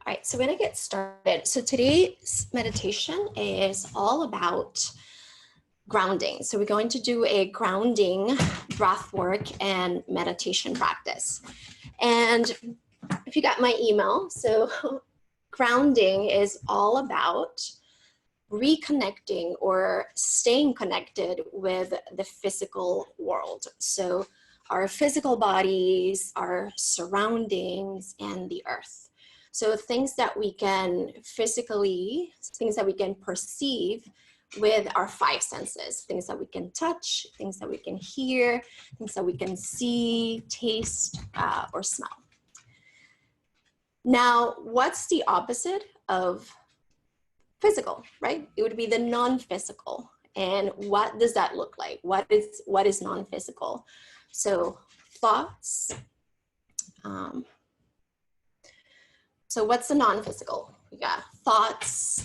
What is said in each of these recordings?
right, so we're gonna get started. So today's meditation is all about grounding. So we're going to do a grounding breath work and meditation practice. And if you got my email, so grounding is all about reconnecting or staying connected with the physical world. So our physical bodies, our surroundings, and the earth. So things that we can physically, things that we can perceive with our five senses, things that we can touch, things that we can hear, things that we can see, taste, or smell. Now, what's the opposite of physical, right? It would be the non-physical. And what does that look like? What is non-physical? So thoughts. So what's the non-physical? We got thoughts,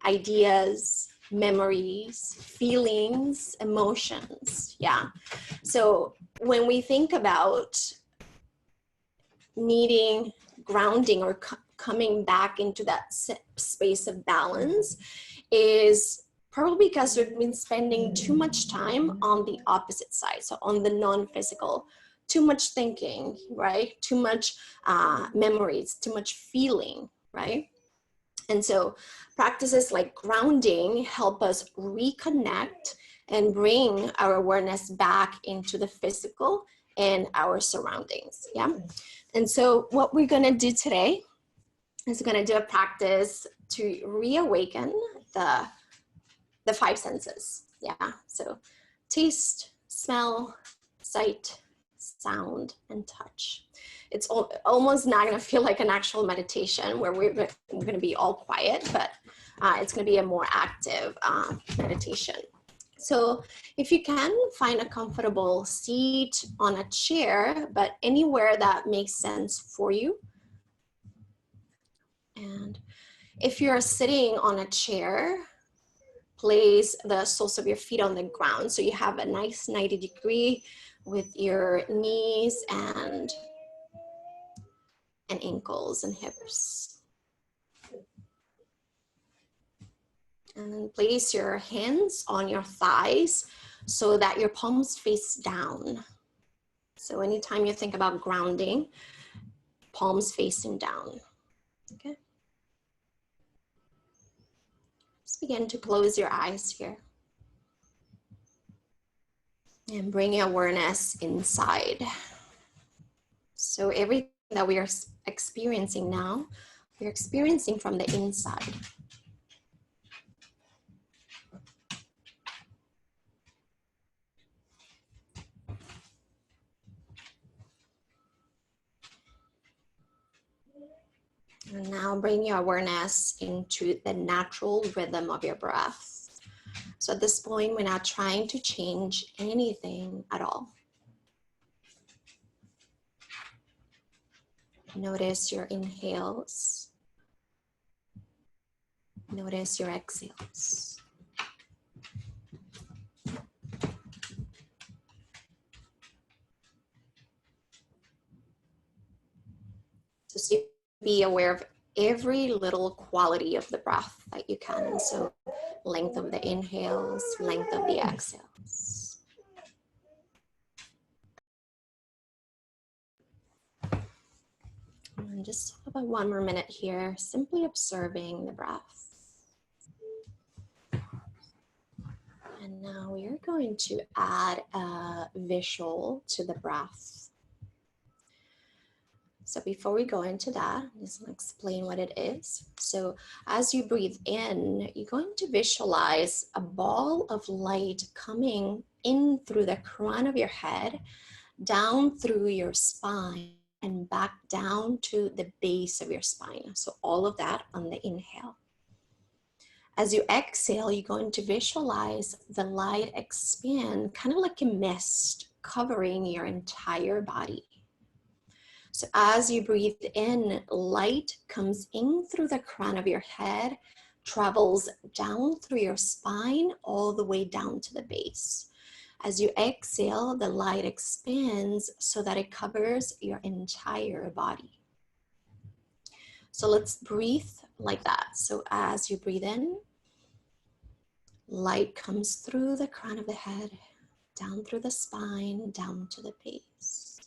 ideas, memories, feelings, emotions. Yeah. So when we think about needing grounding or coming back into that space of balance, is probably because we've been spending too much time on the opposite side. So on the non-physical, too much thinking, right? Too much memories, too much feeling, right? And so practices like grounding help us reconnect and bring our awareness back into the physical and our surroundings, yeah? And so what we're gonna do today is we're gonna do a practice to reawaken the five senses, yeah? So taste, smell, sight, sound, and touch. It's almost not gonna feel like an actual meditation where we're gonna be all quiet, but it's gonna be a more active meditation. So if you can, find a comfortable seat on a chair, but anywhere that makes sense for you. And if you're sitting on a chair, place the soles of your feet on the ground so you have a nice 90-degree with your knees and ankles and hips. And then place your hands on your thighs so that your palms face down. So anytime you think about grounding, palms facing down, okay? Just begin to close your eyes here. And bring your awareness inside. So everything that we are experiencing now, we're experiencing from the inside. And now bring your awareness into the natural rhythm of your breath. So at this point, we're not trying to change anything at all. Notice your inhales. Notice your exhales. Just be aware of every little quality of the breath that you can. So length of the inhales, length of the exhales. And just about one more minute here, simply observing the breath. And now we are going to add a visual to the breath. So before we go into that, I'm just going to explain what it is. So as you breathe in, you're going to visualize a ball of light coming in through the crown of your head, down through your spine, and back down to the base of your spine. So all of that on the inhale. As you exhale, you're going to visualize the light expand, kind of like a mist covering your entire body. So as you breathe in, light comes in through the crown of your head, travels down through your spine, all the way down to the base. As you exhale, the light expands so that it covers your entire body. So let's breathe like that. So as you breathe in, light comes through the crown of the head, down through the spine, down to the base.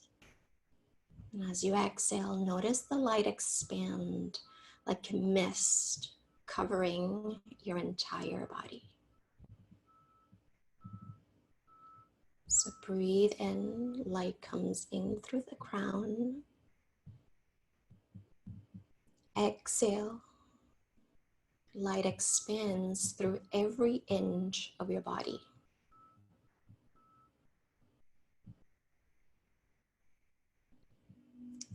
And as you exhale, notice the light expand like a mist, covering your entire body. So breathe in, light comes in through the crown. Exhale, light expands through every inch of your body.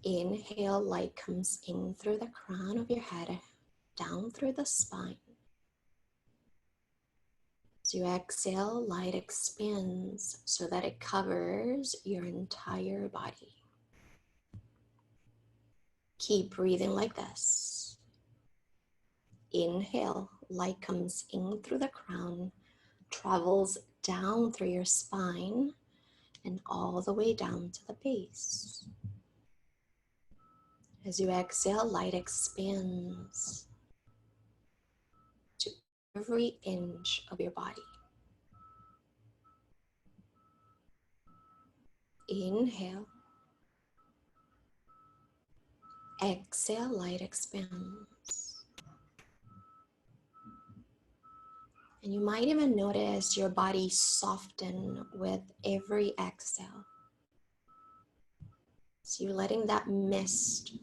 Inhale, light comes in through the crown of your head, down through the spine. As you exhale, light expands so that it covers your entire body. Keep breathing like this. Inhale, light comes in through the crown, travels down through your spine, and all the way down to the base. As you exhale, light expands to every inch of your body. Inhale. Exhale, light expands. And you might even notice your body soften with every exhale. So you're letting that mist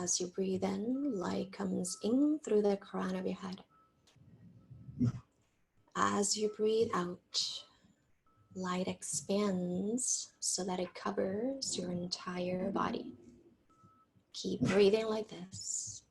as you breathe in, light comes in through the crown of your head. As you breathe out, light expands so that it covers your entire body. Keep breathing like this.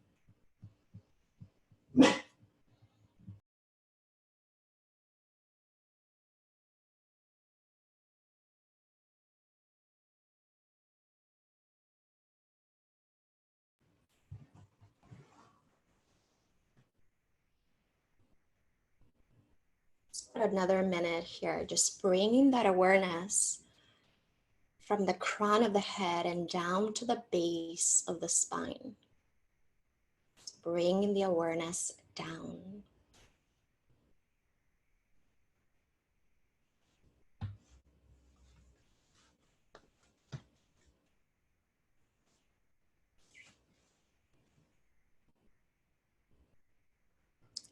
Another minute here, just bringing that awareness from the crown of the head and down to the base of the spine. Bringing the awareness down.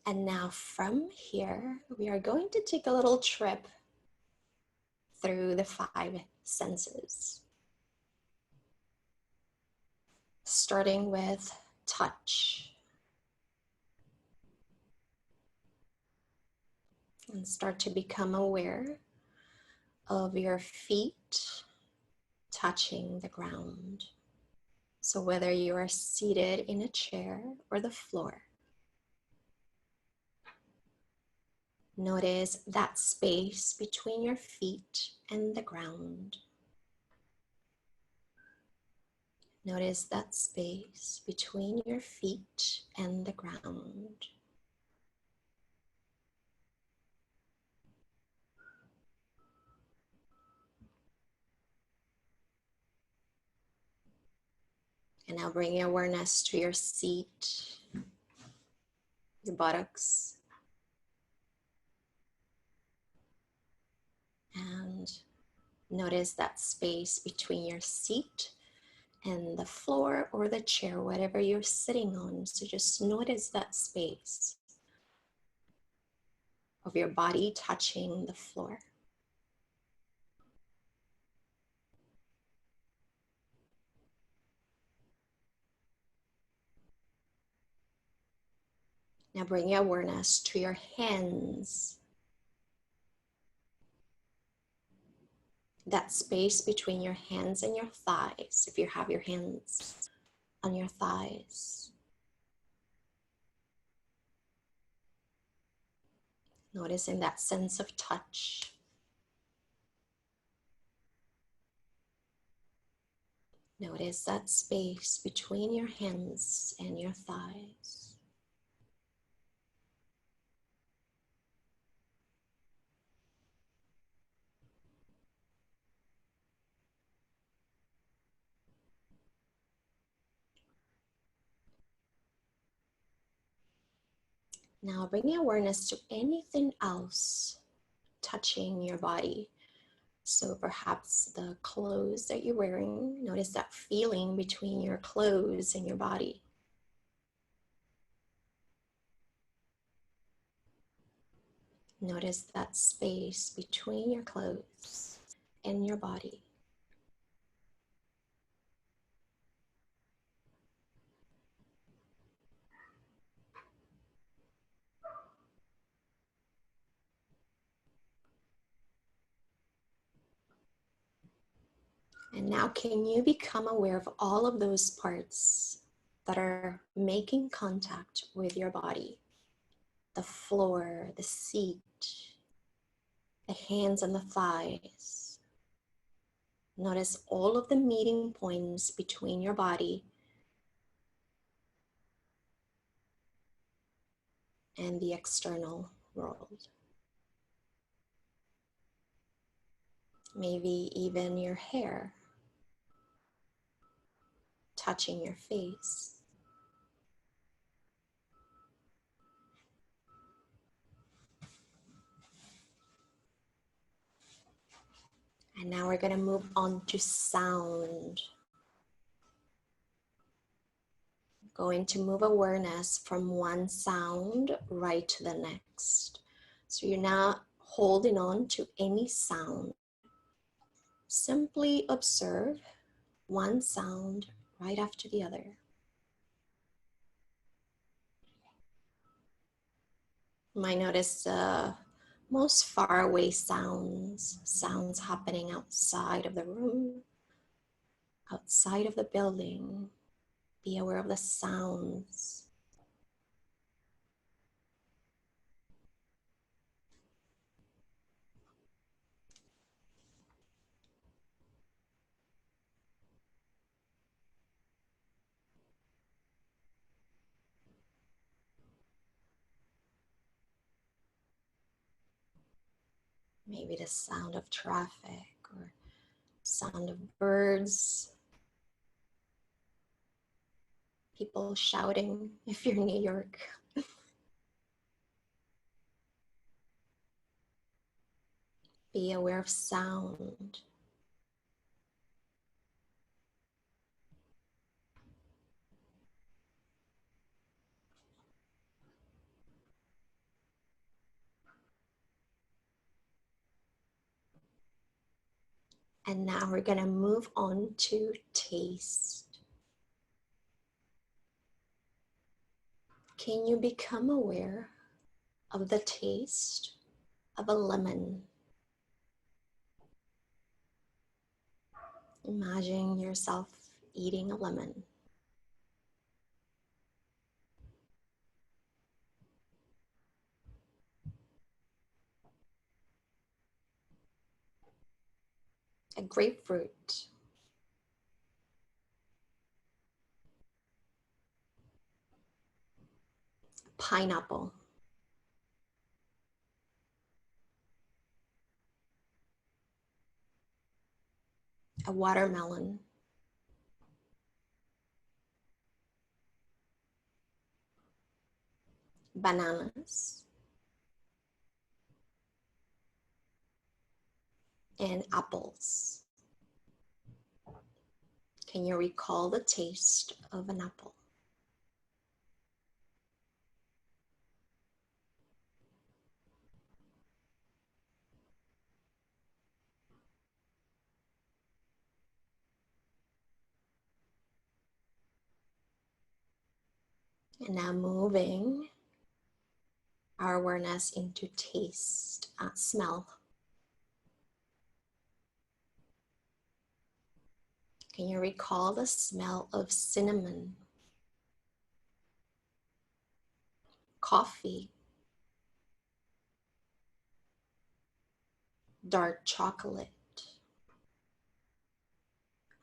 And now from here, we are going to take a little trip through the 5 senses. Starting with touch. And start to become aware of your feet touching the ground. So whether you are seated in a chair or the floor, notice that space between your feet and the ground. Notice that space between your feet and the ground. And now bring your awareness to your seat, your buttocks, and notice that space between your seat and the floor or the chair, whatever you're sitting on. So just notice that space of your body touching the floor. Now bring your awareness to your hands. That space between your hands and your thighs, if you have your hands on your thighs. Noticing that sense of touch. Notice that space between your hands and your thighs. Now bring awareness to anything else touching your body. So perhaps the clothes that you're wearing, notice that feeling between your clothes and your body. Notice that space between your clothes and your body. And now can you become aware of all of those parts that are making contact with your body? The floor, the seat, the hands and the thighs. Notice all of the meeting points between your body and the external world. Maybe even your hair touching your face. And now we're going to move on to sound. Going to move awareness from one sound right to the next. So you're not holding on to any sound. Simply observe one sound right after the other. You might notice the most far away sounds happening outside of the room, outside of the building. Be aware of the sounds. Maybe the sound of traffic or sound of birds. People shouting if you're in New York. Be aware of sound. And now we're going to move on to taste. Can you become aware of the taste of a lemon? Imagine yourself eating a lemon. A grapefruit. Pineapple. A watermelon. Bananas. And apples. Can you recall the taste of an apple? And now moving our awareness into taste, smell. Can you recall the smell of cinnamon, coffee, dark chocolate,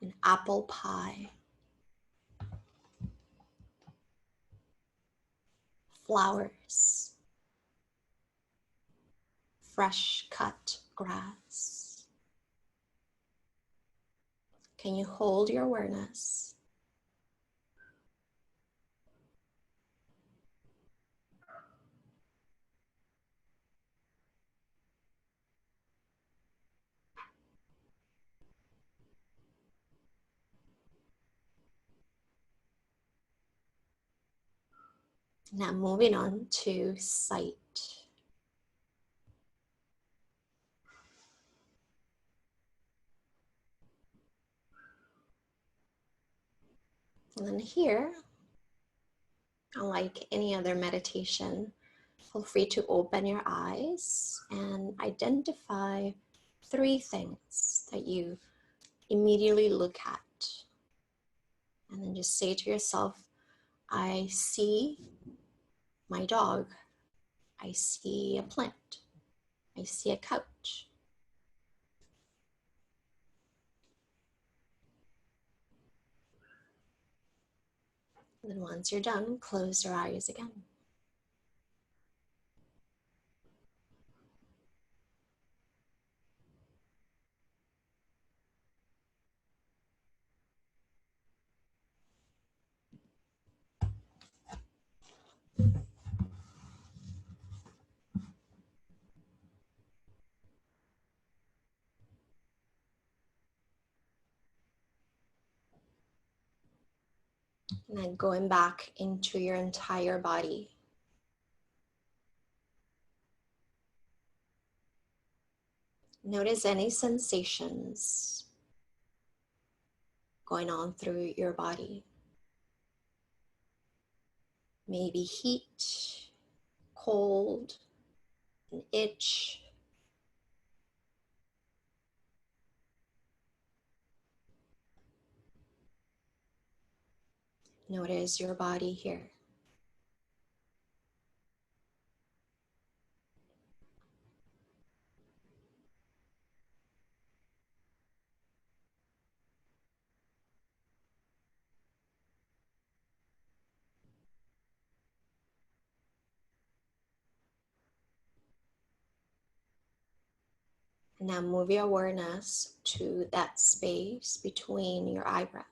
an apple pie, flowers, fresh cut grass. Can you hold your awareness? Now moving on to sight. And then here, unlike any other meditation, feel free to open your eyes and identify 3 things that you immediately look at. And then just say to yourself, I see my dog. I see a plant. I see a couch. And then once you're done, close your eyes again. And then going back into your entire body. Notice any sensations going on through your body. Maybe heat, cold, an itch. Notice your body here. Now move your awareness to that space between your eyebrows.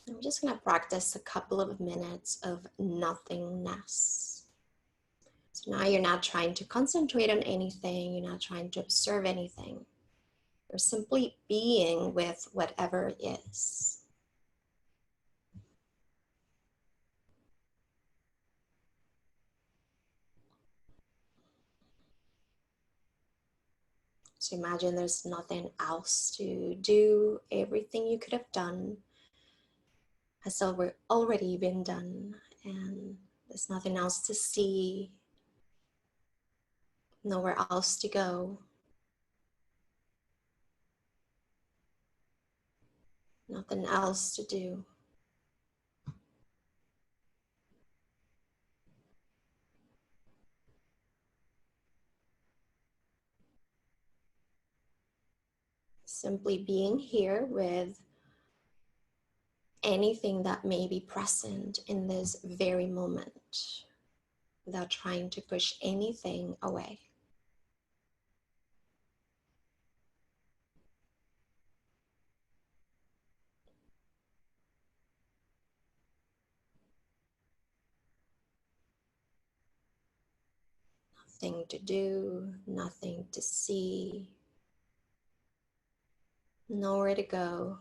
I'm just going to practice a couple of minutes of nothingness. So now you're not trying to concentrate on anything. You're not trying to observe anything. You're simply being with whatever is. So imagine there's nothing else to do. Everything you could have done has already been done, and there's nothing else to see, nowhere else to go, nothing else to do. Simply being here with anything that may be present in this very moment without trying to push anything away. Nothing to do, nothing to see, nowhere to go.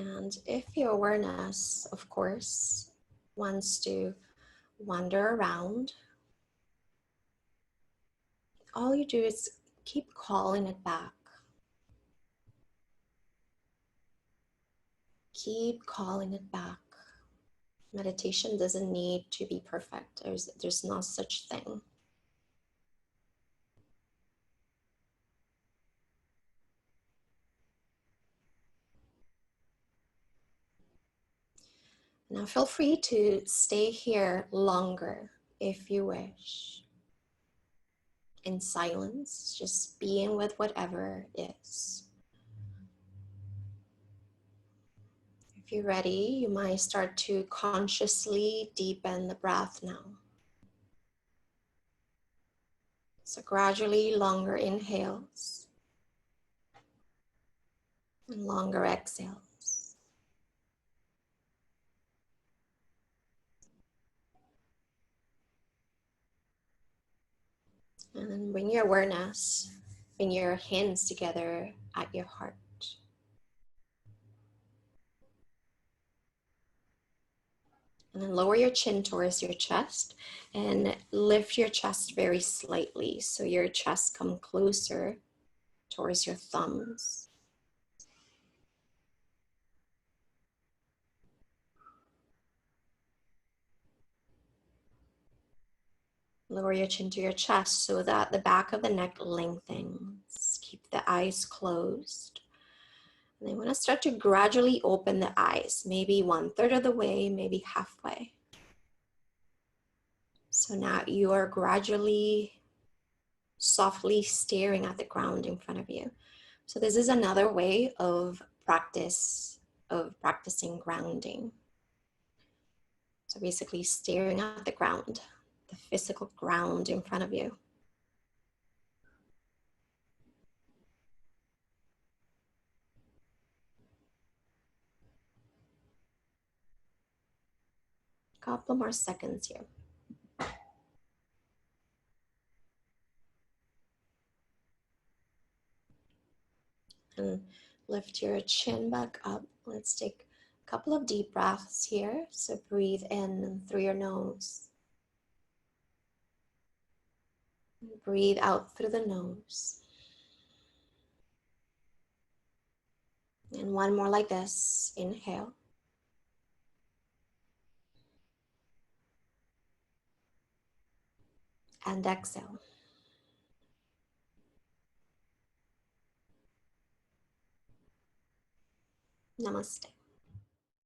And if your awareness, of course, wants to wander around, all you do is keep calling it back. Keep calling it back. Meditation doesn't need to be perfect. There's no such thing. Now feel free to stay here longer if you wish. In silence, just being with whatever is. If you're ready, you might start to consciously deepen the breath now. So gradually longer inhales and longer exhales. And then bring your awareness, bring your hands together at your heart. And then lower your chin towards your chest and lift your chest very slightly so your chest comes closer towards your thumbs. Lower your chin to your chest so that the back of the neck lengthens. Keep the eyes closed. And then want to start to gradually open the eyes, maybe 1/3 of the way, maybe halfway. So now you are gradually, softly staring at the ground in front of you. So this is another way of practicing grounding. So basically staring at the ground, the physical ground in front of you. Couple more seconds here. And lift your chin back up. Let's take a couple of deep breaths here. So breathe in through your nose. Breathe out through the nose. And one more like this. Inhale. And exhale. Namaste.